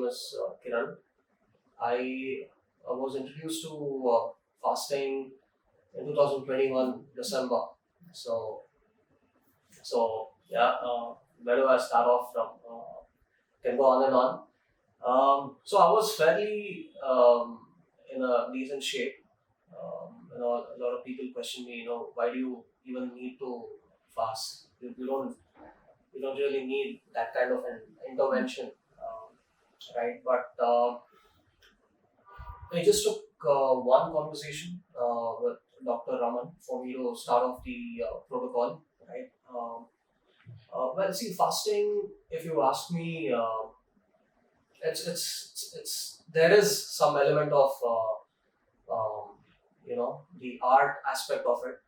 is Kiran. I was introduced to fasting in 2021 December. So, so where do I start off from? Can go on and on. So I was fairly in a decent shape. A lot of people question me, why do you even need to fast? You don't really need that kind of an intervention, right? But I just took one conversation with Dr. Raman for me to start off the protocol, right? Well, see, fasting, if you ask me, it's there is some element of the art aspect of it.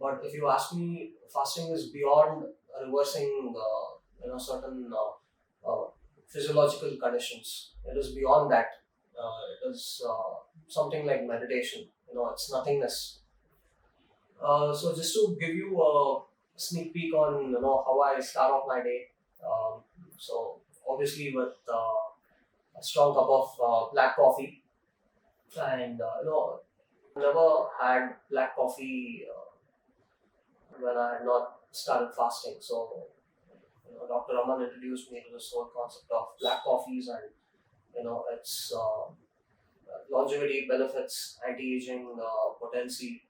But if you ask me, fasting is beyond reversing certain physiological conditions. It is beyond that. It is something like meditation. It's nothingness. So just to give you a sneak peek on how I start off my day. So obviously with a strong cup of black coffee, and never had black coffee when I had not started fasting. So Dr. Raman introduced me to this whole concept of black coffees and its longevity benefits, anti-aging potency,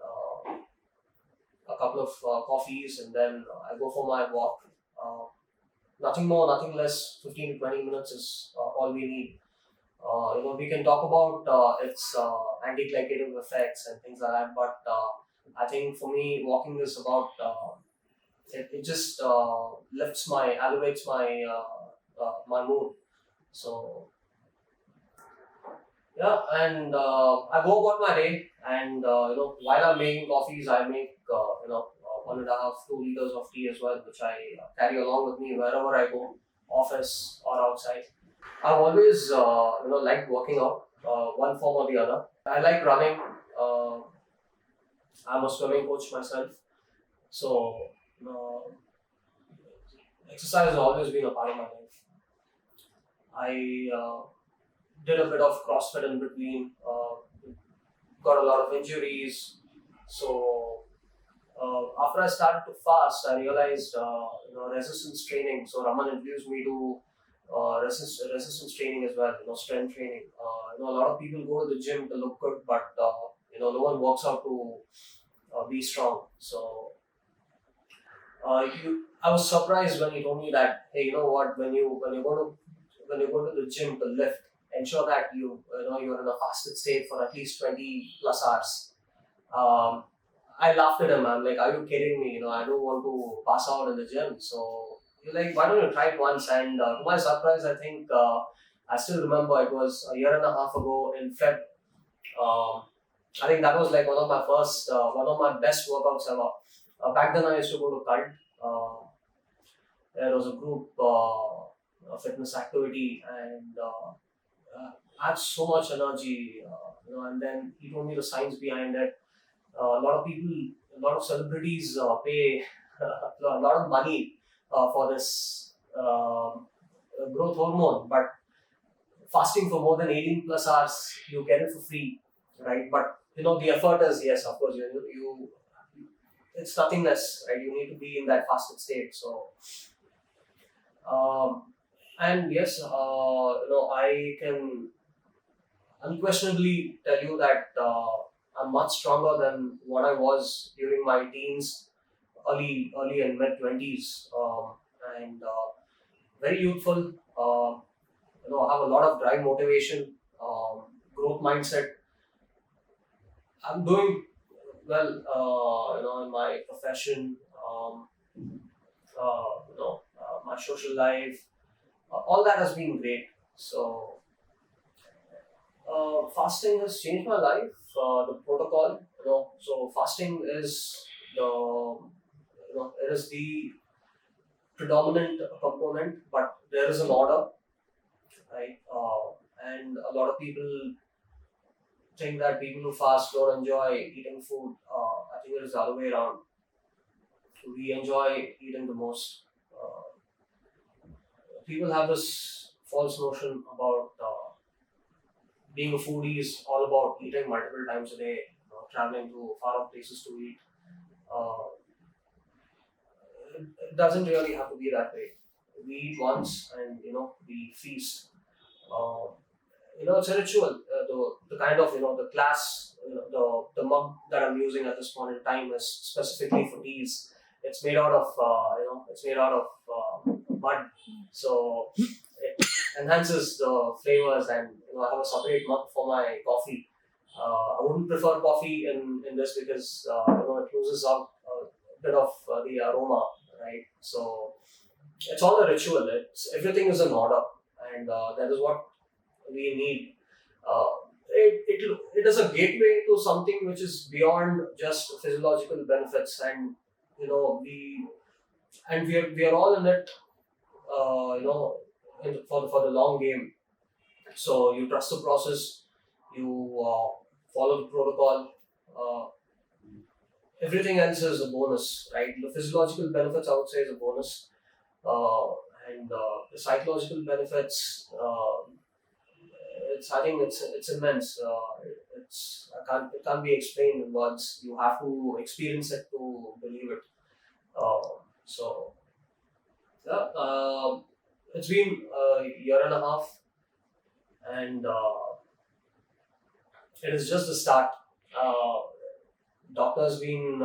uh, a couple of coffees, and then I go for my walk. Nothing more, nothing less. 15 to 20 minutes is all we need. We can talk about its anti-glycative effects and things like that, but I think for me, walking is about it just elevates my mood. So yeah, and I go about my day, and while I'm making coffees, I make 1.5 2 liters of tea as well, which I carry along with me wherever I go, office or outside. I've always liked working out, one form or the other. I like running. Uh, I'm a swimming coach myself, so uh, exercise has always been a part of my life. I did a bit of CrossFit in between. Got a lot of injuries, so after I started to fast, I realized resistance training. So Raman introduced me to resistance training as well. Strength training. A lot of people go to the gym to look good, but no one works out to be strong. So I was surprised when he told me that, hey, you know what? When you go to the gym to lift, ensure that you're in a fasted state for at least 20 plus hours. Um, I laughed at him. I'm like, are you kidding me? I don't want to pass out in the gym. So you're like, why don't you try it once? And to my surprise, I think I still remember it was a year and a half ago in Feb. Um, I think that was like one of my best workouts ever. Back then, I used to go to Cult. There was a group fitness activity, and I had so much energy. And then he told me the science behind it. A lot of celebrities pay a lot of money for this growth hormone, but fasting for more than 18 plus hours, you get it for free, right? But the effort is, yes, of course, you it's nothingness, right? You need to be in that fasted state. So, and yes, I can unquestionably tell you that I'm much stronger than what I was during my teens, early and mid 20s, and very youthful. I have a lot of drive, motivation, growth mindset. I'm doing well, in my profession, my social life. All that has been great. So fasting has changed my life. The protocol, so fasting is it is the predominant component, but there is an order, right? And a lot of people think that people who fast don't enjoy eating food. I think it is the other way around. We enjoy eating the most. People have this false notion about being a foodie is all about eating multiple times a day, traveling to far off places to eat. Uh, it doesn't really have to be that way. We eat once and we feast. Uh, it's a ritual. The kind of the glass, the mug that I'm using at this point in time is specifically for teas. It's made out of mud, so it enhances the flavors. And I have a separate mug for my coffee. I wouldn't prefer coffee in this because it loses out a bit of the aroma, right? So it's all a ritual. It's everything is in order, and that is what we need. It is a gateway to something which is beyond just physiological benefits, and we are all in it, for the long game. So you trust the process, you follow the protocol. Uh, Everything else is a bonus, right? The physiological benefits, I would say, is a bonus, uh, and the psychological benefits. I think it's immense. It can't be explained in words. You have to experience it to believe it. So yeah, it's been a year and a half, and it is just the start. Uh, Doctor's been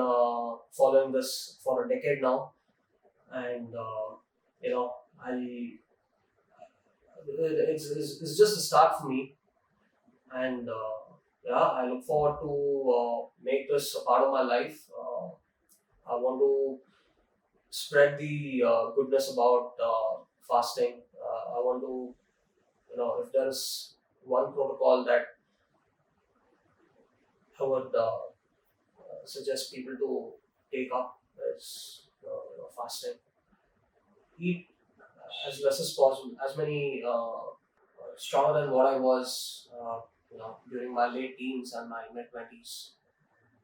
following this for a decade now, and I it's just a start for me, and yeah, I look forward to make this a part of my life. I want to spread the goodness about fasting. I want to, if there is one protocol that I would suggest people to take up, is fasting. Eat as less as possible, as many stronger than what I was, during my late teens and my mid 20s.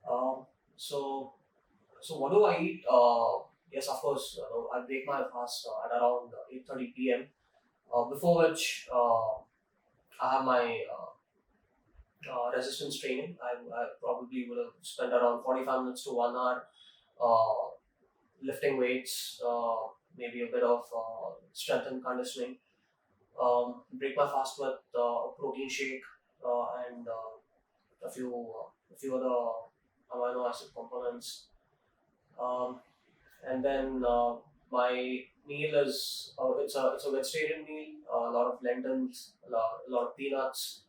Um, so what do I eat? Yes, of course, I break my fast at around 8:30 p.m. Before which I have my resistance training. I probably would have spent around 45 minutes to 1 hour uh, lifting weights, maybe a bit of strength and conditioning. Break my fast with a protein shake and a few other amino acid components. Um, and then my meal is it's a vegetarian meal. A lot of lentils, a lot of peanuts,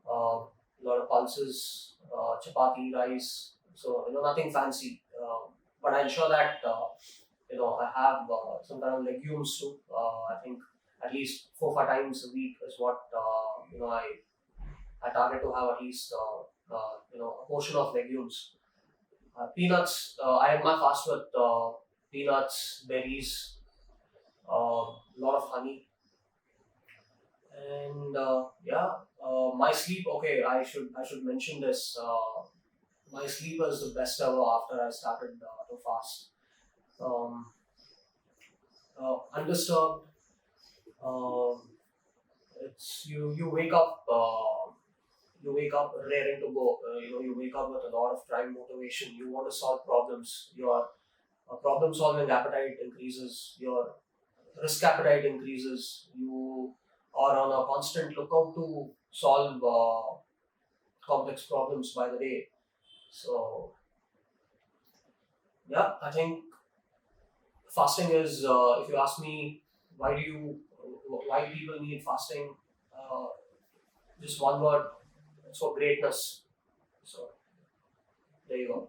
a lot of pulses, chapati, rice. So nothing fancy, but I ensure that I have some kind of legumes too. I think at least 4 5 times a week is what I target to have at least a portion of legumes. Peanuts. I have my fast with peanuts, berries, a lot of honey, and yeah. My sleep. Okay, I should mention this. My sleep is the best ever after I started to fast. Um, Undisturbed. Um it's you wake up. You wake up raring to go. You wake up with a lot of drive, motivation. You want to solve problems. Your problem solving appetite increases. Your risk appetite increases. You are on a constant lookout to solve complex problems by the day. So yeah, I think fasting is. If you ask me, why people need fasting? Uh, just one word. It's for greatness. So there you go.